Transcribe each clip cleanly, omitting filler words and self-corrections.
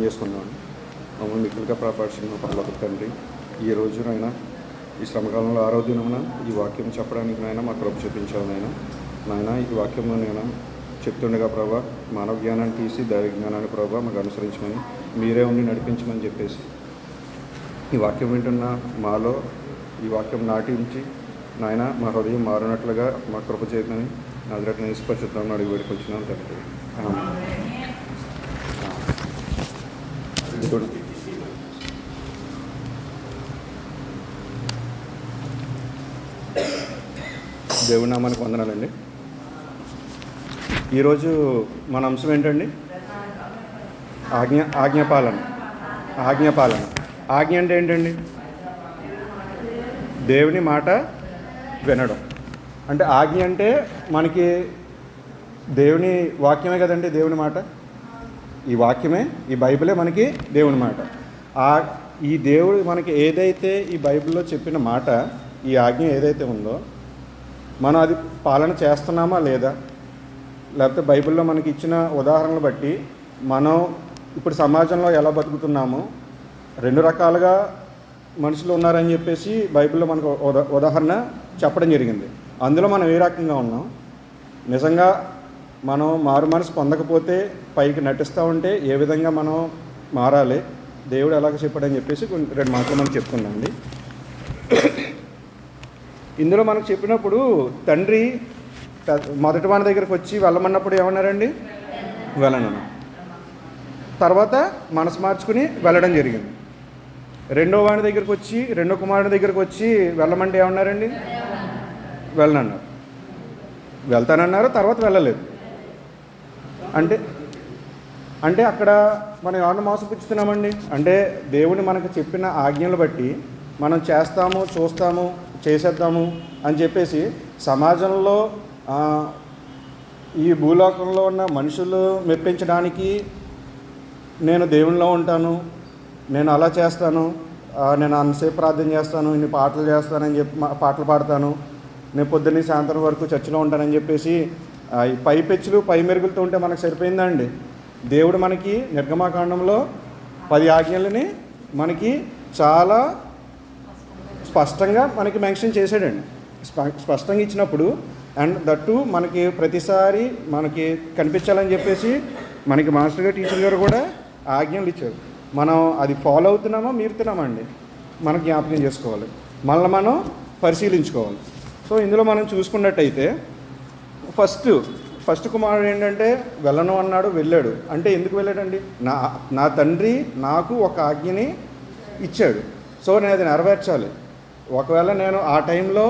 చేసుకున్నాను. మమ్మల్ని మిక్కులుగా కాపాడుతున్న పరలోక తండ్రి, ఈ రోజునైనా ఈ శ్రమకాలంలో 6వ దినమున ఈ వాక్యం చెప్పడానికి నాయన మా కృప చూపించావు నాయన. ఈ వాక్యంలో నేను చెప్తుండగా ప్రభా, మానవ జ్ఞానాన్ని తీసి దైవ జ్ఞానాన్ని ప్రభా మాకు అనుసరించమని, మీరే ఉండి నడిపించమని చెప్పేసి ఈ వాక్యం వింటున్న మాలో ఈ వాక్యం నాటించి నాయన మా హృదయం మారినట్లుగా మా కృప చేయమని నజరేయుడైన యేసు పరిశుద్ధ నామమున అడిగి వేడుకొంచున్నాను తండ్రి. దేవుడి నామానికి వందనాలండి. ఈరోజు మన అంశం ఏంటండి? ఆజ్ఞాపాలన. ఆజ్ఞ అంటే ఏంటండి? దేవుని మాట వినడం. అంటే ఆజ్ఞ అంటే మనకి దేవుని వాక్యమే కదండి. దేవుని మాట, ఈ వాక్యమే, ఈ బైబిలే మనకి దేవుని మాట. ఈ దేవుడు మనకి ఏదైతే ఈ బైబిల్లో చెప్పిన మాట, ఈ ఆజ్ఞ ఏదైతే ఉందో మనం అది పాలన చేస్తున్నామా లేదా, లేకపోతే బైబిల్లో మనకి ఇచ్చిన ఉదాహరణలు బట్టి మనం ఇప్పుడు సమాజంలో ఎలా బతుకుతున్నామో, 2 రకాలుగా మనుషులు ఉన్నారని చెప్పేసి బైబిల్లో మనకు ఉదాహరణ చెప్పడం జరిగింది. అందులో మనం ఏ రకంగా ఉన్నాం, నిజంగా మనం మారు మనసు పొందకపోతే పైకి నటిస్తూ ఉంటే ఏ విధంగా మనం మారాలి, దేవుడు ఎలాగ చెప్పాడని చెప్పేసి 2 మాటలు మనం చెప్పుకున్నామండి. ఇందులో మనకు చెప్పినప్పుడు తండ్రి మొదటి వాని దగ్గరికి వచ్చి వెళ్ళమన్నప్పుడు ఏమన్నారండి? వెళ్ళనను. తర్వాత మనసు మార్చుకుని వెళ్ళడం జరిగింది. రెండో వాని దగ్గరికి వచ్చి, రెండో కుమారుడి దగ్గరికి వచ్చి వెళ్ళమంటే ఏమన్నారండి? వెళ్ళనన్నారు. వెళ్తానన్నారు, తర్వాత వెళ్ళలేదు. అంటే అక్కడ మనం ఎవరిని మోసపుచ్చుతున్నామండి? అంటే దేవుని మనకు చెప్పిన ఆజ్ఞలు బట్టి మనం చేస్తాము, చూస్తాము, చేసేద్దాము అని చెప్పేసి సమాజంలో ఈ భూలోకంలో ఉన్న మనుషులు మెప్పించడానికి నేను దేవునిలో ఉంటాను, నేను అలా చేస్తాను, నేను అంతసేపు ప్రార్థన చేస్తాను, ఇన్ని పాటలు చేస్తానని చెప్పి పాటలు పాడతాను, నేను పొద్దున్నే సాయంత్రం వరకు చర్చిలో ఉంటానని చెప్పేసి ఈ పై పెచ్చులు పై మెరుగులతో ఉంటే మనకు సరిపోయిందండి. దేవుడు మనకి నిర్గమాకాండంలో 10 ఆజ్ఞలని మనకి చాలా స్పష్టంగా మనకి మెన్షన్ చేశాడండి. స్పష్టంగా ఇచ్చినప్పుడు అండ్ దట్టు మనకి ప్రతిసారి మనకి కనిపించాలని చెప్పేసి మనకి మాస్టర్ గారు, టీచర్ గారు కూడా ఆజ్ఞలు ఇచ్చారు. మనం అది ఫాలో అవుతున్నామా, మీరుతున్నామా అండి మనం జ్ఞాపకం చేసుకోవాలి, మళ్ళీ మనం పరిశీలించుకోవాలి. సో ఇందులో మనం చూసుకున్నట్టయితే ఫస్ట్ కుమారుడు ఏంటంటే వెళ్ళను అన్నాడు, వెళ్ళాడు. అంటే ఎందుకు వెళ్ళాడండి? నా తండ్రి నాకు ఒక ఆజ్ఞని ఇచ్చాడు, సో నేను అది నెరవేర్చాలి. ఒకవేళ నేను ఆ టైంలో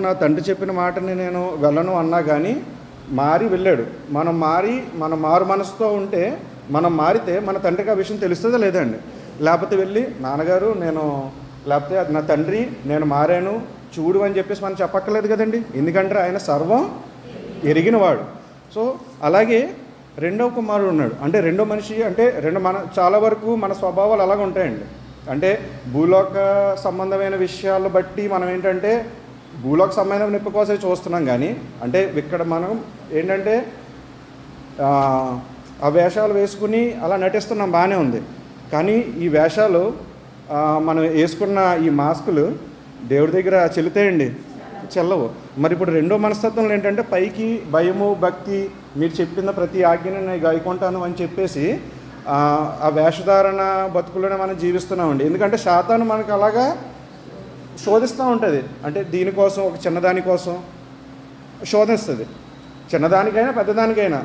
నా తండ్రి చెప్పిన మాటని నేను వెళ్ళను అన్నా కానీ మారి వెళ్ళాడు. మనం మారు మనసుతో ఉంటే, మనం మారితే మన తండ్రికి ఆ విషయం తెలుస్తుందా లేదండి? లేకపోతే వెళ్ళి నాన్నగారు లేకపోతే అది నా తండ్రి, నేను మారాను చూడు అని చెప్పేసి మనం చెప్పక్కర్లేదు కదండి. ఎందుకంటే ఆయన సర్వం ఎరిగినవాడు. సో అలాగే రెండవ కుమారుడు ఉన్నాడు. అంటే రెండో మనిషి అంటే చాలా వరకు మన స్వభావాలు అలాగ ఉంటాయండి. అంటే భూలోక సంబంధమైన విషయాలు బట్టి మనం ఏంటంటే భూలోక సంబంధం నిప్పు కోసమే చూస్తున్నాం. కానీ అంటే ఇక్కడ మనం ఏంటంటే ఆ వేషాలు వేసుకుని అలా నటిస్తున్నాం, బాగానే ఉంది. కానీ ఈ వేషాలు మనం వేసుకున్న ఈ మాస్కులు దేవుడి దగ్గర చెల్లుతాయండి? చెల్లవు. మరి ఇప్పుడు రెండో మనస్తత్వంలో ఏంటంటే పైకి భయము, భక్తి, మీరు చెప్పిన ప్రతి ఆజ్ఞని నేను గాయకుంటాను అని చెప్పేసి ఆ వేషధారణ బతుకులోనే మనం జీవిస్తున్నామండి. ఎందుకంటే శాతాను మనకు అలాగా శోధిస్తూ ఉంటుంది. అంటే దీనికోసం, ఒక చిన్నదాని కోసం శోధిస్తుంది. చిన్నదానికైనా పెద్దదానికైనా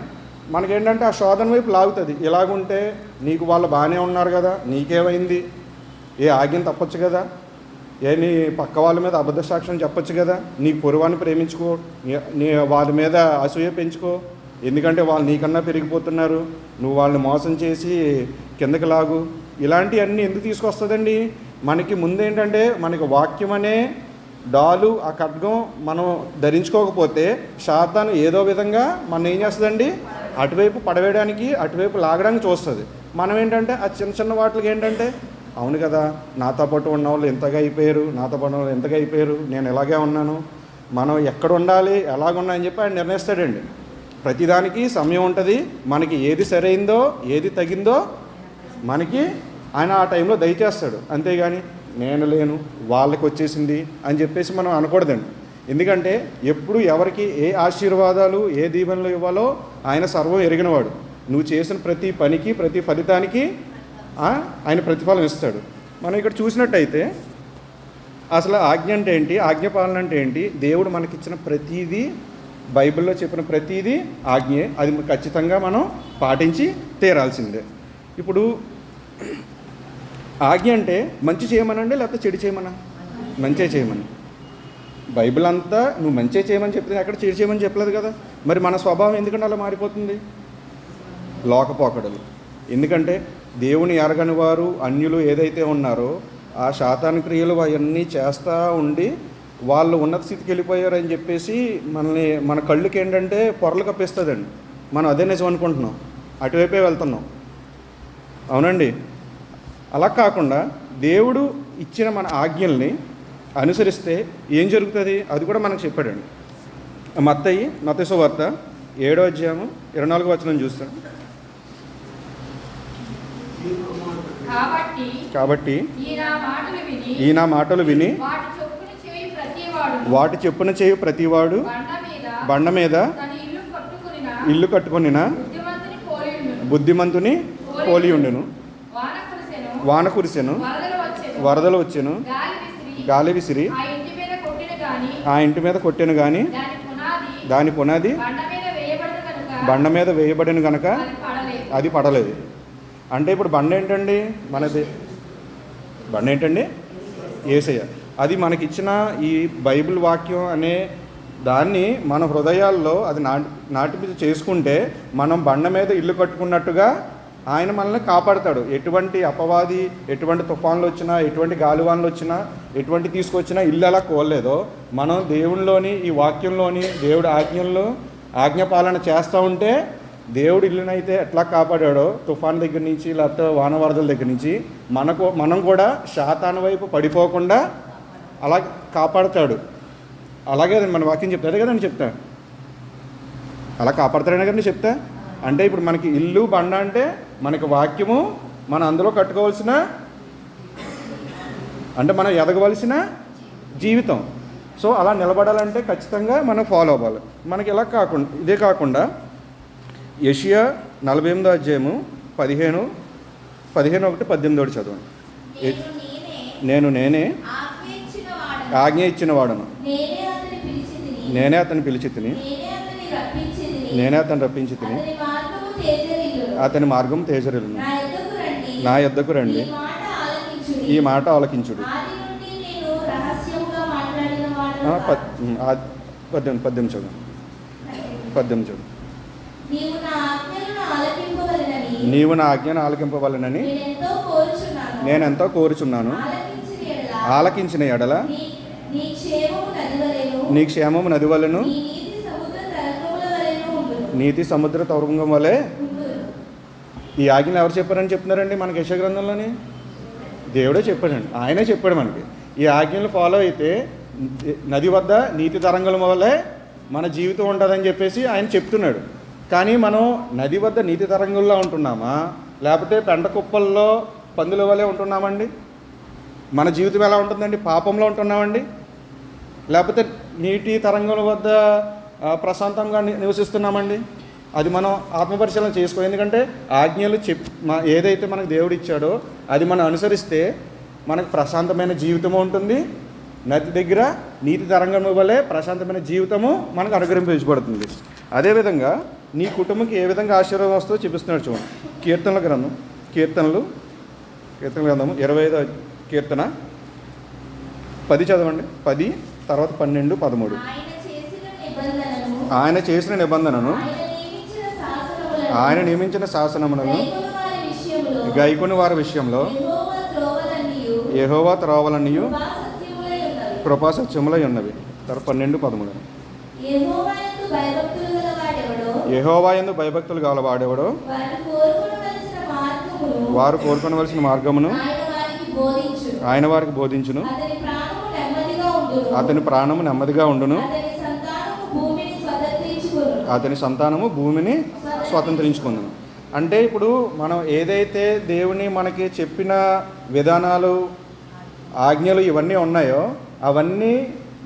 మనకేంటంటే ఆ శోధన వైపు లాగుతుంది. ఇలాగుంటే నీకు వాళ్ళు బాగానే ఉన్నారు కదా, నీకేమైంది, ఏ ఆజ్ఞను తప్పొచ్చు కదా, నీ పక్క వాళ్ళ మీద అబద్ధ సాక్ష్యం చెప్పొచ్చు కదా, నీ పొరువాన్ని ప్రేమించుకో, నీ వాళ్ళ మీద అసూయ పెంచుకో, ఎందుకంటే వాళ్ళు నీకన్నా పెరిగిపోతున్నారు, నువ్వు వాళ్ళని మోసం చేసి కిందకి లాగు. ఇలాంటివన్నీ ఎందుకు తీసుకొస్తుందండి? మనకి ముందేంటంటే మనకి వాక్యం అనే డాలు, ఆ ఖడ్గం మనం ధరించుకోకపోతే శాతాను ఏదో విధంగా మనం ఏం చేస్తుందండి? అటువైపు పడవేయడానికి, అటువైపు లాగడానికి చూస్తుంది. మనం ఏంటంటే ఆ చిన్న చిన్న వాటికి ఏంటంటే అవును కదా, నాతో పాటు ఉన్న వాళ్ళు ఎంతగా అయిపోయారు, నేను ఇలాగే ఉన్నాను, మనం ఎక్కడ ఉండాలి, ఎలాగున్నాయని చెప్పి ఆయన నిర్ణయిస్తాడండి. ప్రతిదానికి సమయం ఉంటుంది. మనకి ఏది సరైందో, ఏది తగిందో మనకి ఆయన ఆ టైంలో దయచేస్తాడు. అంతేగాని నేను లేను, వాళ్ళకి వచ్చేసింది అని చెప్పేసి మనం అనకూడదండి. ఎందుకంటే ఎప్పుడు ఎవరికి ఏ ఆశీర్వాదాలు ఏ దీవెనలు ఇవ్వాలో ఆయన సర్వం ఎరిగినవాడు. నువ్వు చేసిన ప్రతి పనికి ప్రతి ఫలితానికి ఆయన ప్రతిఫలం ఇస్తాడు. మనం ఇక్కడ చూసినట్టయితే అసలు ఆజ్ఞ అంటే ఏంటి, ఆజ్ఞపాలన అంటే ఏంటి, దేవుడు మనకిచ్చిన ప్రతీదీ, బైబిల్లో చెప్పిన ప్రతీదీ ఆజ్ఞే. అది ఖచ్చితంగా మనం పాటించి తీరాల్సిందే. ఇప్పుడు ఆజ్ఞ అంటే మంచి చేయమనండి లేకపోతే చెడు చేయమనా? మంచే చేయమని. బైబిల్ అంతా నువ్వు మంచే చేయమని చెప్తుంది, అక్కడ చెడు చేయమని చెప్పలేదు కదా. మరి మన స్వభావం ఎందుకంటే అలా మారిపోతుంది? లోకపోకడలు. ఎందుకంటే దేవుని ఎరగని వారు అన్యులు ఏదైతే ఉన్నారో ఆ శాతాను క్రియలు అవన్నీ చేస్తూ ఉండి వాళ్ళు ఉన్నత స్థితికి వెళ్ళిపోయారని చెప్పేసి మన కళ్ళుకి ఏంటంటే పొరలు కప్పిస్తుందండి. మనం అదే నిజం అనుకుంటున్నాం, అటువైపే వెళ్తున్నాం. అవునండి. అలా కాకుండా దేవుడు ఇచ్చిన మన ఆజ్ఞల్ని అనుసరిస్తే ఏం జరుగుతుంది అది కూడా మనకు చెప్పాడండి. మత్తయి సువార్త 7వ అధ్యాయము 24వ వచనం చూస్తాం. కాబట్టి ఈయన మాటలు విని వాటి చెప్పున చేయు ప్రతివాడు బండ మీద ఇల్లు కట్టుకొనిన బుద్ధిమంతుని పోలి ఉండెను. వాన కురిసెను, వరదలు వచ్చెను, గాలి విసిరి ఆ ఇంటి మీద కొట్టెను గాని దాని పునాది బండ మీద వేయబడిన కనుక అది పడలేదు. అంటే ఇప్పుడు బండ ఏంటండి? మనది బండ ఏంటండి? యేసయ్య. అది మనకిచ్చిన ఈ బైబిల్ వాక్యం అనే దాన్ని మన హృదయాల్లో అది నాటి చేసుకుంటే మనం బండ మీద ఇల్లు కట్టుకున్నట్టుగా ఆయన మనల్ని కాపాడుతాడు. ఎటువంటి అపవాది, ఎటువంటి తుఫాన్లు వచ్చినా, ఎటువంటి గాలివాన్లు వచ్చినా, ఎటువంటి తీసుకొచ్చినా ఇల్లు ఎలా కోల్లేదో మనం దేవునిలోని ఈ వాక్యంలోని దేవుడి ఆజ్ఞపాలన చేస్తూ ఉంటే దేవుడు ఇల్లునైతే ఎట్లా కాపాడాడో తుఫాన్ దగ్గర నుంచి లేకపోతే వాన వరదల దగ్గర నుంచి మనం కూడా శాతాను వైపు పడిపోకుండా అలా కాపాడుతాడు. అలాగే మన వాక్యం చెప్తాడు కదండి, చెప్తా అలా కాపాడుతాడనే కదండి చెప్తా. అంటే ఇప్పుడు మనకి ఇల్లు బండ అంటే మనకి వాక్యము, మనం అందులో కట్టుకోవాల్సిన, అంటే మనం ఎదగవలసిన జీవితం. సో అలా నిలబడాలంటే ఖచ్చితంగా మనం ఫాలో అవ్వాలి. మనకి ఇలా కాకుండా ఇదే కాకుండా యెషయా 48వ అధ్యాయము 15:1-18 చదవండి. నేనే ఆజ్ఞ ఇచ్చిన వాడను, నేనే అతన్ని పిలిచి తిని, నేనే అతన్ని రప్పించి తిని, అతని మార్గం తేజరిల్లును. నా యొద్దకు రండి, ఈ మాట ఆలకించుడు. 18 చదువు. నీవు నా ఆజ్ఞను ఆలకింపవలనని నేనెంతో కోరుచున్నాను. ఆలకించిన ఎడల నీ క్షేమము నది వలెను, నీతి సముద్ర తరంగం వలె. ఈ ఆజ్ఞలు ఎవరు చెప్పారని చెప్తున్నారండి? మనకి యెషయా గ్రంథంలోని దేవుడే చెప్పాడండి. ఆయనే చెప్పాడు మనకి. ఈ ఆజ్ఞలు ఫాలో అయితే నది వద్ద నీతి తరంగం వల్లే మన జీవితం ఉంటుందని చెప్పేసి ఆయన చెప్తున్నాడు. కానీ మనం నది వద్ద నీతి తరంగంలో ఉంటున్నామా లేకపోతే పెంట కుప్పల్లో పందుల వల్లే ఉంటున్నామండి? మన జీవితం ఎలా ఉంటుందండి? పాపంలో ఉంటున్నామండి లేకపోతే నీటి తరంగం వద్ద ప్రశాంతంగా నివసిస్తున్నామండి? అది మనం ఆత్మపరిశీలన చేసుకో. ఎందుకంటే ఆజ్ఞలు ఏదైతే మనకు దేవుడు ఇచ్చాడో అది మనం అనుసరిస్తే మనకు ప్రశాంతమైన జీవితము ఉంటుంది. నది దగ్గర నీతి తరంగం వల్లే ప్రశాంతమైన జీవితము మనకు అనుగ్రహించబడుతుంది. అదేవిధంగా నీ కుటుంబంకి ఏ విధంగా ఆశీర్వాదం వస్తుందో చూపిస్తున్నాడు. చూడండి, కీర్తనల గ్రంథం 25వ కీర్తన 10 చదవండి. 10 తర్వాత 12, 13. ఆయన చేసిన నిబంధనను, ఆయన నియమించిన శాసనములను గైకొని వారి విషయంలో యెహోవా త్రోవలన్నీయు కృపా సత్యములై ఉన్నవి. తర్వాత 12, 13. యెహోవా యందు భయభక్తులు గలవాడెవడో వారు కోరుకొనవలసిన మార్గమును ఆయన వారికి బోధించును. అతని ప్రాణము నెమ్మదిగా ఉండును, అతని సంతానము భూమిని స్వతంత్రించుకుందును. అంటే ఇప్పుడు మనం ఏదైతే దేవుని మనకి చెప్పిన విధానాలు, ఆజ్ఞలు ఇవన్నీ ఉన్నాయో అవన్నీ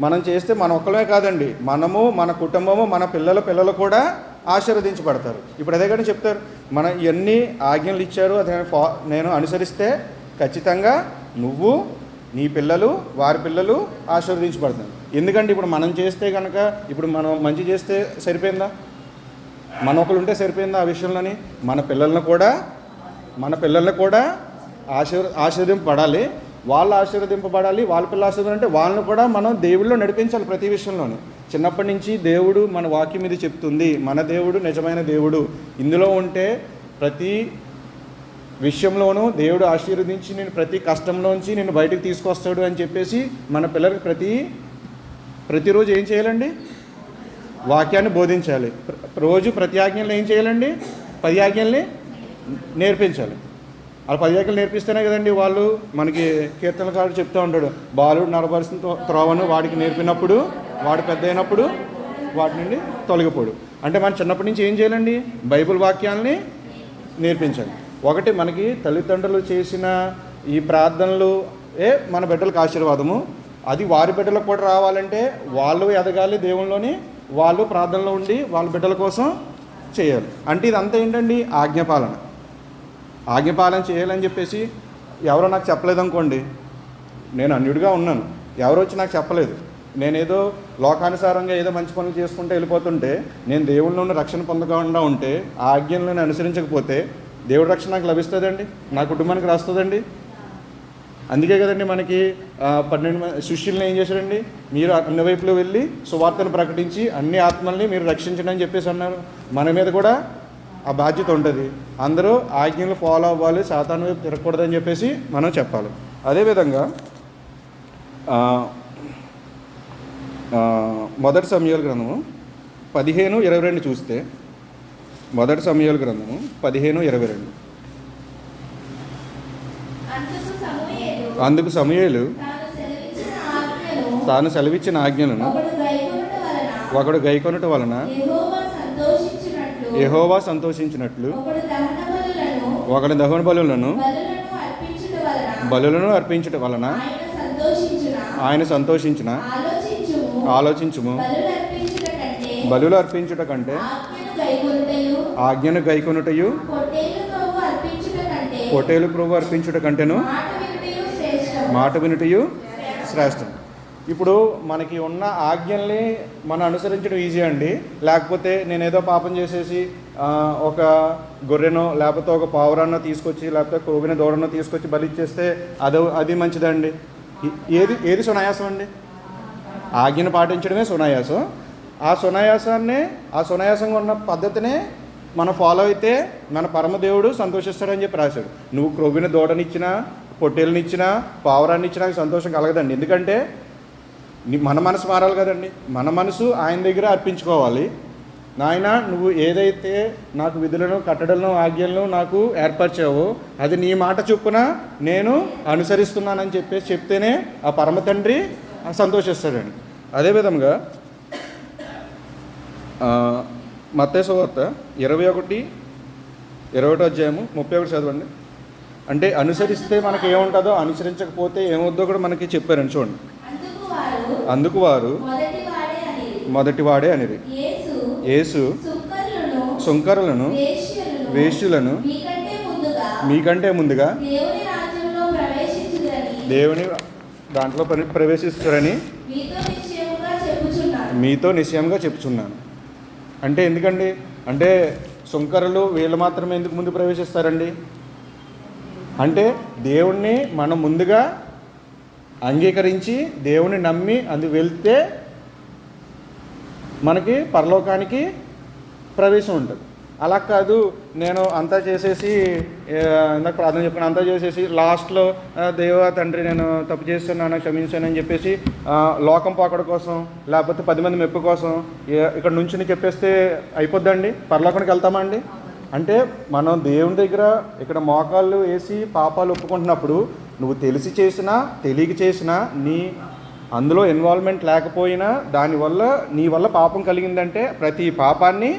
మనం చేస్తే మన ఒక్కలమే కాదండి, మనము, మన కుటుంబము, మన పిల్లలు కూడా ఆశీర్వదించబడతారు. ఇప్పుడు అదే కానీ చెప్తారు, మన ఇవన్నీ ఆజ్ఞలు ఇచ్చారు, అది నేను అనుసరిస్తే ఖచ్చితంగా నువ్వు, నీ పిల్లలు, వారి పిల్లలు ఆశీర్వదించబడతారు. ఎందుకంటే ఇప్పుడు మనం చేస్తే కనుక, ఇప్పుడు మనం మంచి చేస్తే సరిపోయిందా? మన ఒకరు ఉంటే సరిపోయిందా ఆ విషయంలోని? మన పిల్లలను కూడా ఆశీర్వదింపబడాలి, వాళ్ళు ఆశీర్వదింపబడాలి. వాళ్ళ పిల్లలు ఆశీర్వదం అంటే వాళ్ళని కూడా మనం దేవుళ్ళు నడిపించాలి ప్రతి విషయంలోని. చిన్నప్పటి నుంచి దేవుడు మన వాక్యం మీద చెప్తుంది, మన దేవుడు నిజమైన దేవుడు, ఇందులో ఉంటే ప్రతి విషయంలోనూ దేవుడు ఆశీర్వదించి నేను ప్రతి కష్టంలోంచి నేను బయటకు తీసుకొస్తాడు అని చెప్పేసి మన పిల్లలకి ప్రతిరోజు ఏం చేయాలండి? వాక్యాన్ని బోధించాలి. రోజు ప్రతి ఆజ్ఞలను ఏం చేయాలండి? 10 ఆజ్ఞల్ని నేర్పించాలి. అలా 10 ఆజ్ఞలు నేర్పిస్తేనే కదండి వాళ్ళు, మనకి కీర్తనకారుడు చెప్తూ ఉంటాడు, బాలుడు నడవలసిన త్రోవను వాడికి నేర్పినప్పుడు వాడు పెద్ద అయినప్పుడు వాటి నుండి తొలగిపోడు. అంటే మనం చిన్నప్పటి నుంచి ఏం చేయాలండి? బైబిల్ వాక్యాలని నేర్పించాలి. ఒకటి, మనకి తల్లిదండ్రులు చేసిన ఈ ప్రార్థనలు మన బిడ్డలకు ఆశీర్వాదము. అది వారి బిడ్డలకు కూడా రావాలంటే వాళ్ళు ఎదగాలి దేవుళ్ళలోని, వాళ్ళు ప్రార్థనలో ఉండి వాళ్ళ బిడ్డల కోసం చేయాలి. అంటే ఇదంతా ఏంటండి? ఆజ్ఞపాలన చేయాలని చెప్పేసి ఎవరో నాకు చెప్పలేదనుకోండి, నేను అన్యుడిగా ఉన్నాను, ఎవరో వచ్చి నాకు చెప్పలేదు, నేనేదో లోకానుసారంగా ఏదో మంచి పనులు చేసుకుంటూ వెళ్ళిపోతుంటే, నేను దేవుళ్ళలోని రక్షణ పొందకుండా ఉంటే, ఆ ఆజ్ఞలను అనుసరించకపోతే దేవుడి రక్షణ నాకు లభిస్తుందండి? నా కుటుంబానికి రాస్తుందండి? అందుకే కదండి మనకి 12 శిష్యుల్ని ఏం చేశారండి? మీరు అన్ని వైపులో వెళ్ళి సువార్తను ప్రకటించి అన్ని ఆత్మల్ని మీరు రక్షించండి అని చెప్పేసి అన్నారు. మన మీద కూడా ఆ బాధ్యత ఉంటుంది. అందరూ ఆజ్ఞలు ఫాలో అవ్వాలి, సాతాను వైపు తిరగకూడదని చెప్పేసి మనం చెప్పాలి. అదేవిధంగా మొదటి సమూయేలు గ్రంథము 15:22 చూస్తే, మొదటి సమూయేలు గ్రంథము 15:22. అందుకు సమూయేలు తాను సెలవిచ్చిన ఆజ్ఞలను ఒకడు గైకొనుట వలన యెహోవా సంతోషించినట్లు ఒకడు దహన బలులను అర్పించుట వలన ఆయన సంతోషించిన. ఆలోచించుము, బలులు అర్పించుట కంటే ఆజ్ఞను గైకొనుటయు పొట్టేలు ప్రభు అర్పించుట కంటేను మాట వినుటయు శ్రేష్టం. ఇప్పుడు మనకి ఉన్న ఆజ్ఞల్ని మనం అనుసరించడం ఈజీ అండి. లేకపోతే నేనేదో పాపం చేసేసి ఒక గొర్రెనో లేకపోతే ఒక పావురాన్నో తీసుకొచ్చి లేకపోతే కోగిన దూడనో తీసుకొచ్చి బలిచ్చేస్తే అది మంచిదండి. ఏది సునాయాసం అండి? ఆజ్ఞను పాటించడమే సునాయాసం. ఆ సునాయాసంగా ఉన్న పద్ధతినే మనం ఫాలో అయితే మన పరమదేవుడు సంతోషిస్తాడని చెప్పి రాశాడు. నువ్వు క్రొవ్విన దూడనిచ్చినా, పొట్టేళ్ళనిచ్చినా, పావురాన్ని ఇచ్చినా సంతోషం కలగదండి. ఎందుకంటే మన మనసు మారాలి కదండి. మన మనసు ఆయన దగ్గర అర్పించుకోవాలి. నాయన, నువ్వు ఏదైతే నాకు విధులను, కట్టడలను, ఆజ్ఞలను నాకు ఏర్పరిచావో అది నీ మాట చొప్పున నేను అనుసరిస్తున్నానని చెప్పేసి చెప్తేనే ఆ పరమ తండ్రి సంతోషిస్తాడండి. అదేవిధంగా మత్తయి సువార్త 21 అధ్యాయము 31 చదవండి. అంటే అనుసరిస్తే మనకి ఏముంటుందో, అనుసరించకపోతే ఏమవుద్దో కూడా మనకి చెప్పారండి. చూడండి, అందుకు వారు మొదటివాడే అనేది యేసు సుంకరులను, వేశ్యులను మీకంటే ముందుగా దేవుని దాంట్లో ప్రవేశిస్తారని మీతో నిశ్చయంగా చెప్పుచున్నాను. అంటే ఎందుకండి? అంటే సుంకరులు వీళ్ళు మాత్రమే ఎందుకు ముందు ప్రవేశిస్తారండి? అంటే దేవుణ్ణి మనం ముందుగా అంగీకరించి దేవుని నమ్మి అది వెళ్తే మనకి పరలోకానికి ప్రవేశం ఉంటుంది. అలా కాదు, నేను అంతా చేసేసి ఇందాక ప్రార్థన చెప్పిన అంతా చేసేసి లాస్ట్లో దేవా తండ్రి నేను తప్పు చేస్తున్నాను క్షమించాను అని చెప్పేసి లోకం పోకడ కోసం లేకపోతే 10 మంది మెప్పు కోసం ఇక్కడ నుంచి చెప్పేస్తే అయిపోద్దండి? పరలోకానికి వెళ్తామా అండి? అంటే మనం దేవుని దగ్గర ఇక్కడ మోకాళ్ళు వేసి పాపాలు ఒప్పుకుంటున్నప్పుడు నువ్వు తెలిసి చేసినా తెలియక చేసినా నీ అందులో ఇన్వాల్వ్మెంట్ లేకపోయినా దానివల్ల నీ వల్ల పాపం కలిగిందంటే ప్రతి పాపాన్ని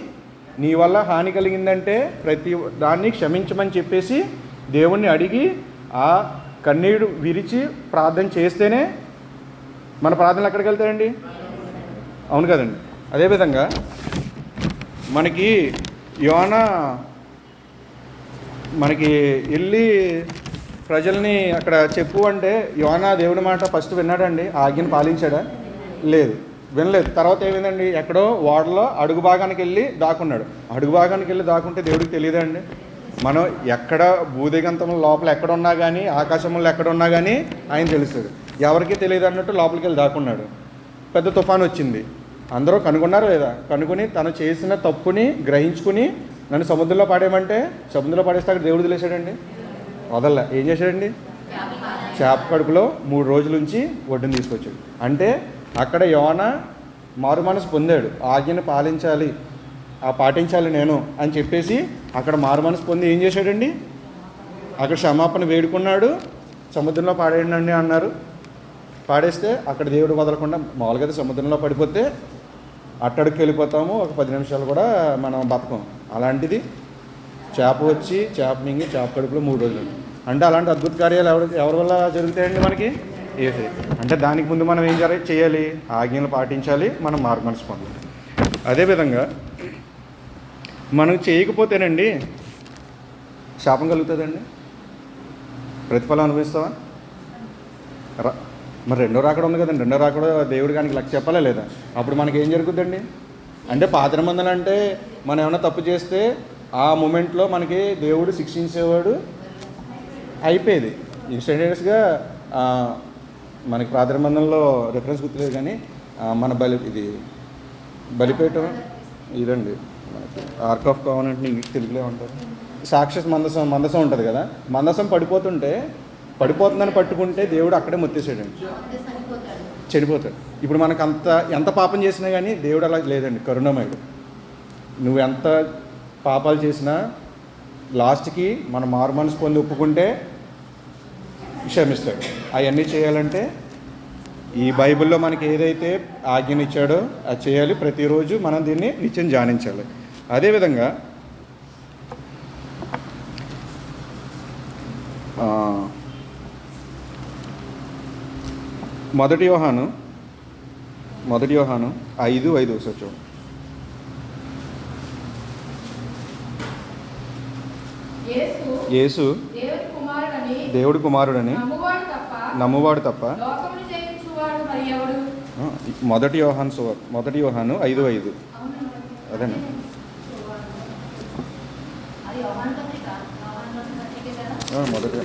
నీ వల్ల హాని కలిగిందంటే ప్రతి దాన్ని క్షమించమని చెప్పేసి దేవుణ్ణి అడిగి ఆ కన్నీడు విరిచి ప్రార్థన చేస్తేనే మన ప్రార్థనలు ఎక్కడికి వెళ్తాయండి? అవును కదండి. అదేవిధంగా మనకి యోనా మనకి వెళ్ళి ప్రజల్ని అక్కడ చెప్పు అంటే యోనా దేవుడి మాట ఫస్ట్ విన్నాడండి? ఆజ్ఞను పాలించాడా? లేదు, వినలేదు. తర్వాత ఏమైందండి? ఎక్కడో ఓడలో అడుగు భాగానికి వెళ్ళి దాక్కున్నాడు. అడుగు భాగానికి వెళ్ళి దాక్కుంటే దేవుడికి తెలియదండి? మనం ఎక్కడ భూదిగంతం లోపల ఎక్కడున్నా కానీ, ఆకాశంలో ఎక్కడున్నా కానీ ఆయన తెలుస్తాడు. ఎవరికి తెలియదు అన్నట్టు లోపలికి వెళ్ళి దాక్కున్నాడు. పెద్ద తుఫాను వచ్చింది. అందరూ కనుగొన్నారా లేదా? కనుగొని తను చేసిన తప్పుని గ్రహించుకుని నన్ను సముద్రంలో పాడేయమంటే సముద్రంలో పాడేస్తే అక్కడ దేవుడు తెలిసాడండి? వదల్లా. ఏం చేశాడండి? చేప కడుపులో 3 రోజుల నుంచి ఒడ్డుని తీసుకొచ్చాడు. అంటే అక్కడ యోనా మారు మనసు పొందాడు. ఆజ్ఞను పాటించాలి నేను అని చెప్పేసి అక్కడ మారు మనసు పొంది ఏం చేశాడండి? అక్కడ క్షమాపణ వేడుకున్నాడు. సముద్రంలో పాడేయండి అన్నారు. పాడేస్తే అక్కడ దేవుడు వదలకుండా, మామూలుగా సముద్రంలో పడిపోతే అట్టడికి వెళ్ళిపోతాము, ఒక 10 నిమిషాలు కూడా మనం బతకం. అలాంటిది చేప వచ్చి చేప మింగి చేప కడుపులో 3 రోజులు. అంటే అలాంటి అద్భుత కార్యాలు ఎవరి వల్ల జరుగుతాయండి? మనకి ఏసే. అంటే దానికి ముందు మనం ఏం చేయాలి? ఆజ్ఞలు పాటించాలి, మనం మారు మనసు పొందాలి. అదేవిధంగా మనం చేయకపోతేనండి శాపం కలుగుతుందండి. ప్రతిఫలం అనుభవిస్తావా? మరి రెండో రాకడ ఉంది కదండి. రెండో రాకడ దేవుడి గానికి లెక్క చెప్పాలా లేదా? అప్పుడు మనకి ఏం జరుగుతుందండి? అంటే పాత నిబంధనలు అంటే మనం ఏమైనా తప్పు చేస్తే ఆ మూమెంట్లో మనకి దేవుడు శిక్షించేవాడు, అయిపోయేది. ఇన్స్టెంటేనియస్గా మనకి పాత నిబంధనలో రిఫరెన్స్ గుర్తులేదు కానీ మన బలిపీఠం ఇదండి, మనకి ఆర్క్ ఆఫ్ కావనంటే ఇంగ్లీష్ తెలుగులో ఉంటారు, సాక్షస్ మందసం ఉంటుంది కదా. మందసం పడిపోతుందని పట్టుకుంటే దేవుడు అక్కడే మొత్తేసాడండి, చనిపోతాడు. ఇప్పుడు మనకు ఎంత పాపం చేసినా కానీ దేవుడు అలా లేదండి, కరుణమయుడు. నువ్వు ఎంత పాపాలు చేసినా లాస్ట్కి మన మారు మనసు పొంది ఒప్పుకుంటే క్షమిస్తాడు. అవన్నీ చేయాలంటే ఈ బైబిల్లో మనకి ఏదైతే ఆజ్ఞనిచ్చాడో అది చేయాలి. ప్రతిరోజు మనం దీన్ని నిత్యం ధ్యానించాలి. అదేవిధంగా మొదటి యోహాను 5:5 ఒకసారి చూడండి. యేసు దేవుడి కుమారుడని నమ్మువాడు తప్ప మొదటి యోహాను 5:5 అదేనా? మొదటి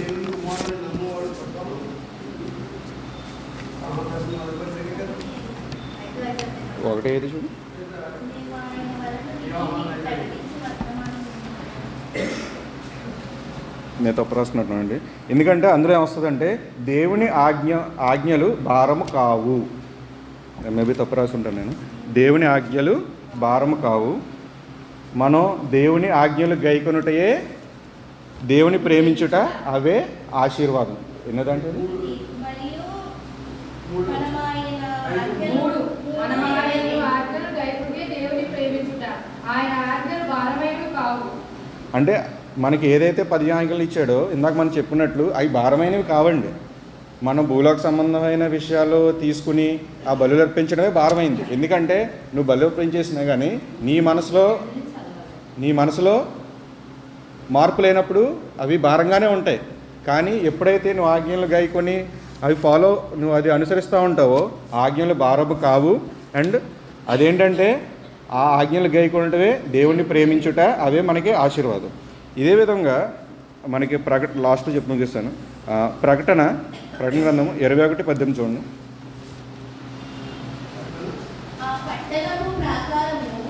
1:5 చూడు. నేను తప్పు రాసుకున్నట్టున్నానండి. ఎందుకంటే అందులో ఏమొస్తుందంటే దేవుని ఆజ్ఞలు భారము కావు. మేబీ తప్పు రాసి ఉంటాను నేను. దేవుని ఆజ్ఞలు భారము కావు. మనం దేవుని ఆజ్ఞలు గైకొనుటయే దేవుని ప్రేమించుట, అవే ఆశీర్వాదం. ఎన్నదంటే అంటే మనకి ఏదైతే 10 ఆజ్ఞలు ఇచ్చాడో ఇందాక మనం చెప్పినట్లు అవి భారమైనవి కావండి. మనం భూలోక సంబంధమైన విషయాలు తీసుకుని ఆ బలులు అర్పించడమే భారమైంది. ఎందుకంటే నువ్వు బలు అర్పించేసినా కానీ నీ మనసులో మార్పు లేనప్పుడు అవి భారంగానే ఉంటాయి. కానీ ఎప్పుడైతే నువ్వు ఆజ్ఞలు గాయకొని అవి నువ్వు అది అనుసరిస్తూ ఉంటావో ఆజ్ఞలు భారము కావు. అండ్ అదేంటంటే ఆ ఆజ్ఞలు గాయకొనటమే దేవుణ్ణి ప్రేమించుట, అవే మనకి ఆశీర్వాదం. ఇదే విధంగా మనకి లాస్ట్ చెప్పి ముగిస్తాను. ప్రకటన గ్రంథము 21:18 చూడండి.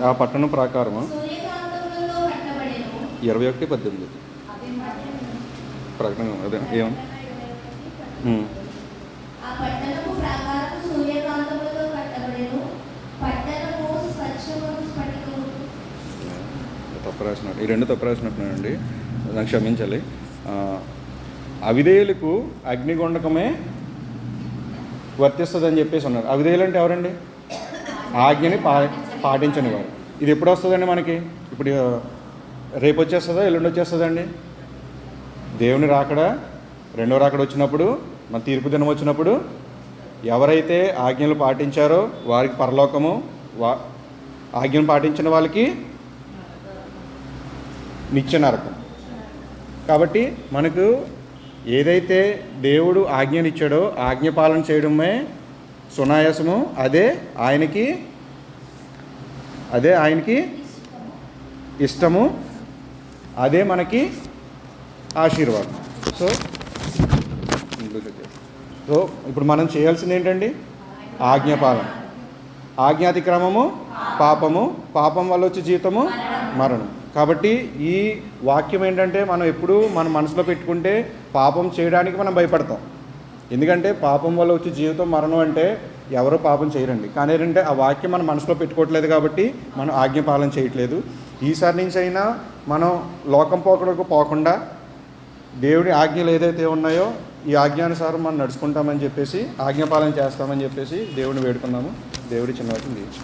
ఆ పట్టణం ప్రాకారము 21:18 ప్రకటన అదే ఏమన్నా తప్పు రాసినట్టు, ఈ 2 తప్పు రాసినట్టున్నానండి, నాకు క్షమించాలి. అవిధేయులకు అగ్నిగుండకమే వర్తిస్తుంది అని చెప్పేసి ఉన్నారు. అవిధేయులు అంటే ఎవరండి? ఆజ్ఞని పాటించని వారు. ఇది ఎప్పుడు వస్తుందండి మనకి? ఇప్పుడు రేపు వచ్చేస్తుందా, ఎల్లుండి వచ్చేస్తుందండి? దేవుని రాకడ, రెండో రాకడ వచ్చినప్పుడు, మన తీర్పు దినం వచ్చినప్పుడు ఎవరైతే ఆజ్ఞలు పాటించారో వారికి పరలోకము, ఆజ్ఞను పాటించిన వాళ్ళకి నిత్య నరకం. కాబట్టి మనకు ఏదైతే దేవుడు ఆజ్ఞనిచ్చాడో ఆజ్ఞ పాలన చేయడమే సునాయాసము, అదే ఆయనకి ఇష్టము, అదే మనకి ఆశీర్వాదం. సో ఇప్పుడు మనం చేయాల్సింది ఏంటండి? ఆజ్ఞాపాలన. ఆజ్ఞాతిక్రమము పాపము, పాపం వల్ల వచ్చే జీవితము మరణం. కాబట్టి ఈ వాక్యం ఏంటంటే మనం ఎప్పుడు మన మనసులో పెట్టుకుంటే పాపం చేయడానికి మనం భయపడతాం. ఎందుకంటే పాపం వల్ల వచ్చే జీవితం మరణం అంటే ఎవరో పాపం చేయరండి. కానీ ఏంటంటే ఆ వాక్యం మన మనసులో పెట్టుకోవట్లేదు కాబట్టి మనం ఆజ్ఞాపాలన చేయట్లేదు. ఈసారి నుంచి అయినా మనం లోకం పోకడకు పోకుండా దేవుడి ఆజ్ఞలు ఏదైతే ఉన్నాయో ఈ ఆజ్ఞానుసారం మనం నడుచుకుంటామని చెప్పేసి, ఆజ్ఞాపాలన చేస్తామని చెప్పేసి దేవుడిని వేడుకున్నాము. దేవుడి చిన్నవాటిని దీవించు.